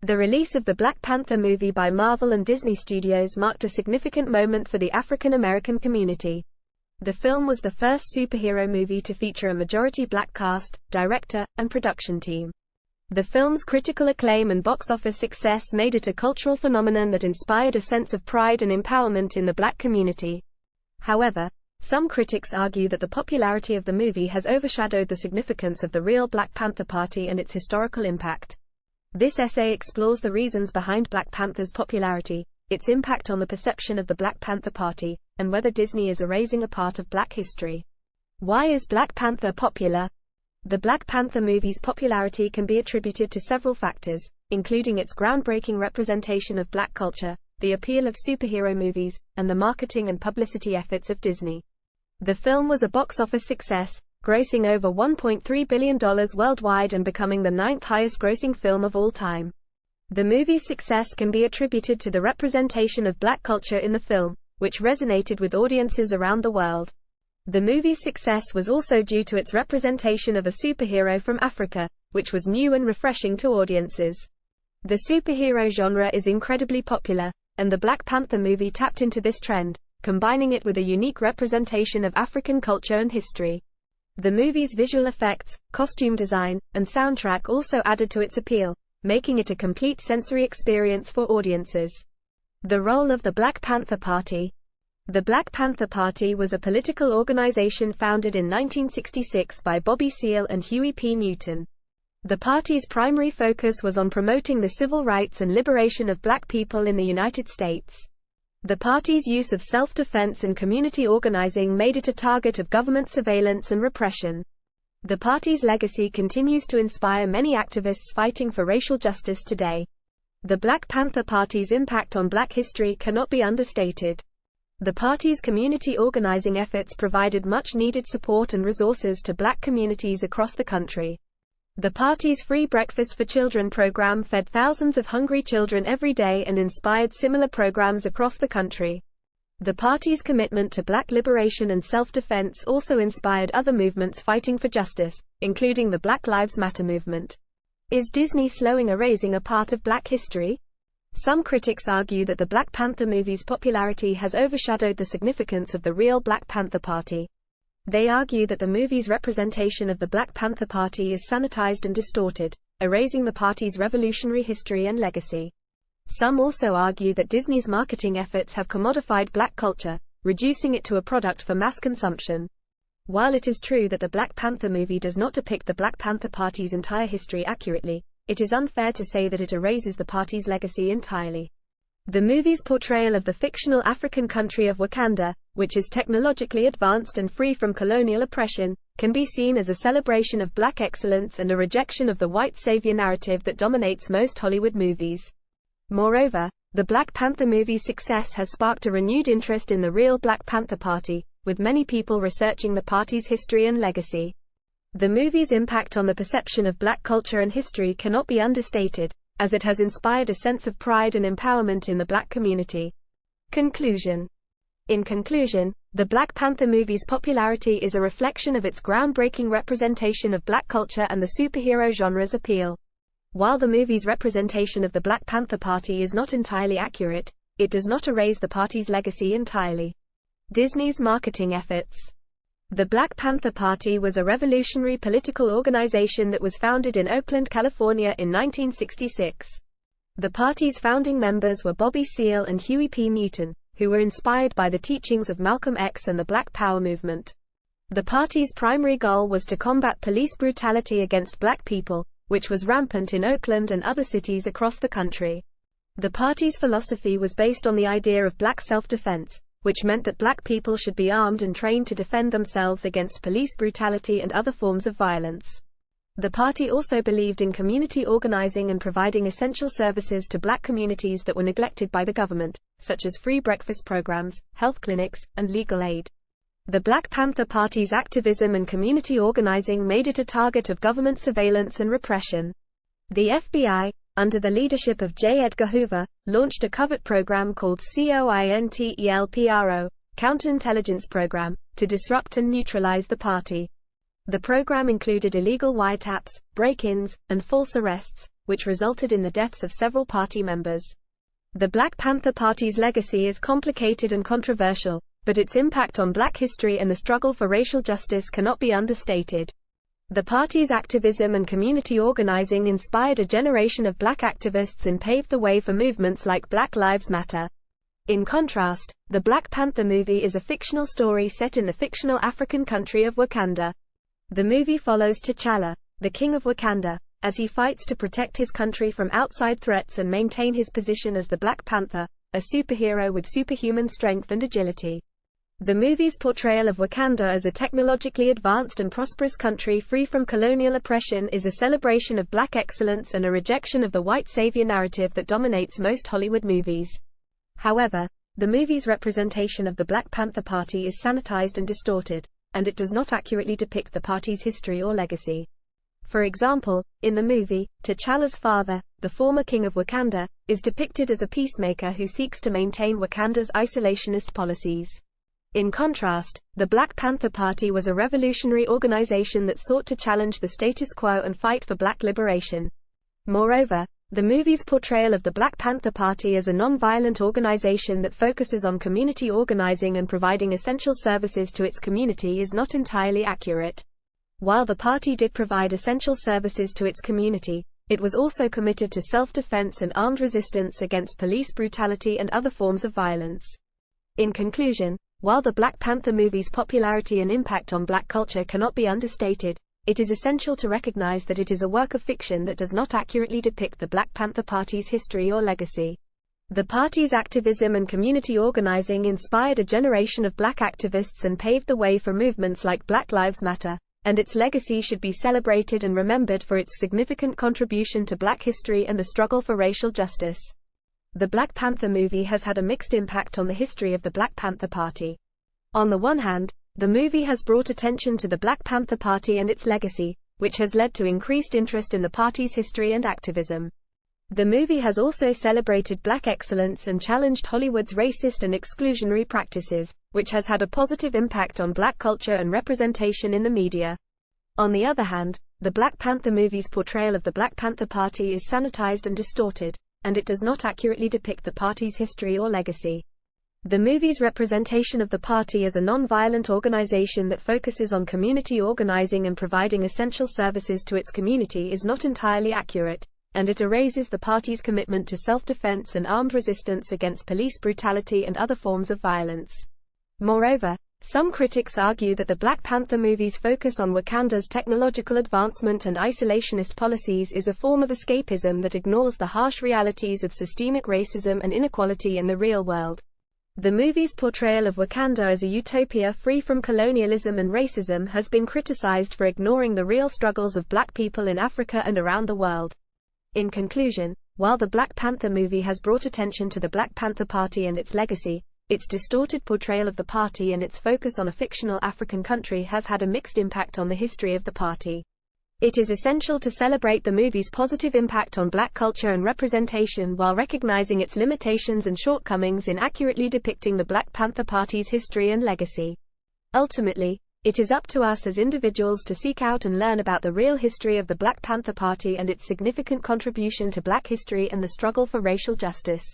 The release of the Black Panther movie by Marvel and Disney Studios marked a significant moment for the African American community. The film was the first superhero movie to feature a majority black cast, director, and production team. The film's critical acclaim and box office success made it a cultural phenomenon that inspired a sense of pride and empowerment in the black community. However, some critics argue that the popularity of the movie has overshadowed the significance of the real Black Panther Party and its historical impact. This essay explores the reasons behind Black Panther's popularity, its impact on the perception of the Black Panther Party, and whether Disney is erasing a part of black history. Why is Black Panther popular? The Black Panther movie's popularity can be attributed to several factors, including its groundbreaking representation of black culture, the appeal of superhero movies, and the marketing and publicity efforts of Disney. The film was a box office success, grossing over $1.3 billion worldwide and becoming the 9th highest-grossing film of all time. The movie's success can be attributed to the representation of black culture in the film, which resonated with audiences around the world. The movie's success was also due to its representation of a superhero from Africa, which was new and refreshing to audiences. The superhero genre is incredibly popular, and the Black Panther movie tapped into this trend, combining it with a unique representation of African culture and history. The movie's visual effects, costume design, and soundtrack also added to its appeal, making it a complete sensory experience for audiences. The role of the Black Panther Party. The Black Panther Party was a political organization founded in 1966 by Bobby Seale and Huey P. Newton. The party's primary focus was on promoting the civil rights and liberation of black people in the United States. The party's use of self-defense and community organizing made it a target of government surveillance and repression. The party's legacy continues to inspire many activists fighting for racial justice today. The Black Panther Party's impact on black history cannot be understated. The party's community organizing efforts provided much-needed support and resources to black communities across the country. The party's Free Breakfast for Children program fed thousands of hungry children every day and inspired similar programs across the country. The party's commitment to black liberation and self-defense also inspired other movements fighting for justice, including the Black Lives Matter movement. Is Disney slowing erasing a part of black history? Some critics argue that the Black Panther movie's popularity has overshadowed the significance of the real Black Panther Party. They argue that the movie's representation of the Black Panther Party is sanitized and distorted, erasing the party's revolutionary history and legacy. Some also argue that Disney's marketing efforts have commodified black culture, reducing it to a product for mass consumption. While it is true that the Black Panther movie does not depict the Black Panther Party's entire history accurately, it is unfair to say that it erases the party's legacy entirely. The movie's portrayal of the fictional African country of Wakanda, which is technologically advanced and free from colonial oppression, can be seen as a celebration of black excellence and a rejection of the white savior narrative that dominates most Hollywood movies. Moreover, the Black Panther movie's success has sparked a renewed interest in the real Black Panther Party, with many people researching the party's history and legacy. The movie's impact on the perception of black culture and history cannot be understated, as it has inspired a sense of pride and empowerment in the black community. Conclusion. In conclusion, the Black Panther movie's popularity is a reflection of its groundbreaking representation of black culture and the superhero genre's appeal. While the movie's representation of the Black Panther Party is not entirely accurate, it does not erase the party's legacy entirely. Disney's marketing efforts. The Black Panther Party was a revolutionary political organization that was founded in Oakland, California in 1966. The party's founding members were Bobby Seale and Huey P. Newton, who were inspired by the teachings of Malcolm X and the Black Power movement. The party's primary goal was to combat police brutality against black people, which was rampant in Oakland and other cities across the country. The party's philosophy was based on the idea of black self-defense, which meant that black people should be armed and trained to defend themselves against police brutality and other forms of violence. The party also believed in community organizing and providing essential services to black communities that were neglected by the government, such as free breakfast programs, health clinics, and legal aid. The Black Panther Party's activism and community organizing made it a target of government surveillance and repression. The FBI, under the leadership of J. Edgar Hoover, launched a covert program called COINTELPRO, Counterintelligence Program, to disrupt and neutralize the party. The program included illegal wiretaps, break-ins, and false arrests, which resulted in the deaths of several party members. The Black Panther Party's legacy is complicated and controversial, but its impact on Black history and the struggle for racial justice cannot be understated. The party's activism and community organizing inspired a generation of Black activists and paved the way for movements like Black Lives Matter. In contrast, the Black Panther movie is a fictional story set in the fictional African country of Wakanda. The movie follows T'Challa, the King of Wakanda, as he fights to protect his country from outside threats and maintain his position as the Black Panther, a superhero with superhuman strength and agility. The movie's portrayal of Wakanda as a technologically advanced and prosperous country free from colonial oppression is a celebration of Black excellence and a rejection of the white savior narrative that dominates most Hollywood movies. However, the movie's representation of the Black Panther Party is sanitized and distorted, and it does not accurately depict the party's history or legacy. For example, in the movie, T'Challa's father, the former king of Wakanda, is depicted as a peacemaker who seeks to maintain Wakanda's isolationist policies. In contrast, the Black Panther Party was a revolutionary organization that sought to challenge the status quo and fight for Black liberation. Moreover, the movie's portrayal of the Black Panther Party as a non-violent organization that focuses on community organizing and providing essential services to its community is not entirely accurate. While the party did provide essential services to its community, it was also committed to self-defense and armed resistance against police brutality and other forms of violence. In conclusion, while the Black Panther movie's popularity and impact on Black culture cannot be understated, it is essential to recognize that it is a work of fiction that does not accurately depict the Black Panther Party's history or legacy. The party's activism and community organizing inspired a generation of Black activists and paved the way for movements like Black Lives Matter, and its legacy should be celebrated and remembered for its significant contribution to Black history and the struggle for racial justice. The Black Panther movie has had a mixed impact on the history of the Black Panther Party. On the one hand, the movie has brought attention to the Black Panther Party and its legacy, which has led to increased interest in the party's history and activism. The movie has also celebrated Black excellence and challenged Hollywood's racist and exclusionary practices, which has had a positive impact on Black culture and representation in the media. On the other hand, the Black Panther movie's portrayal of the Black Panther Party is sanitized and distorted, and it does not accurately depict the party's history or legacy. The movie's representation of the party as a non-violent organization that focuses on community organizing and providing essential services to its community is not entirely accurate, and it erases the party's commitment to self-defense and armed resistance against police brutality and other forms of violence. Moreover, some critics argue that the Black Panther movie's focus on Wakanda's technological advancement and isolationist policies is a form of escapism that ignores the harsh realities of systemic racism and inequality in the real world. The movie's portrayal of Wakanda as a utopia free from colonialism and racism has been criticized for ignoring the real struggles of Black people in Africa and around the world. In conclusion, while the Black Panther movie has brought attention to the Black Panther Party and its legacy, its distorted portrayal of the party and its focus on a fictional African country has had a mixed impact on the history of the party. It is essential to celebrate the movie's positive impact on Black culture and representation while recognizing its limitations and shortcomings in accurately depicting the Black Panther Party's history and legacy. Ultimately, it is up to us as individuals to seek out and learn about the real history of the Black Panther Party and its significant contribution to Black history and the struggle for racial justice.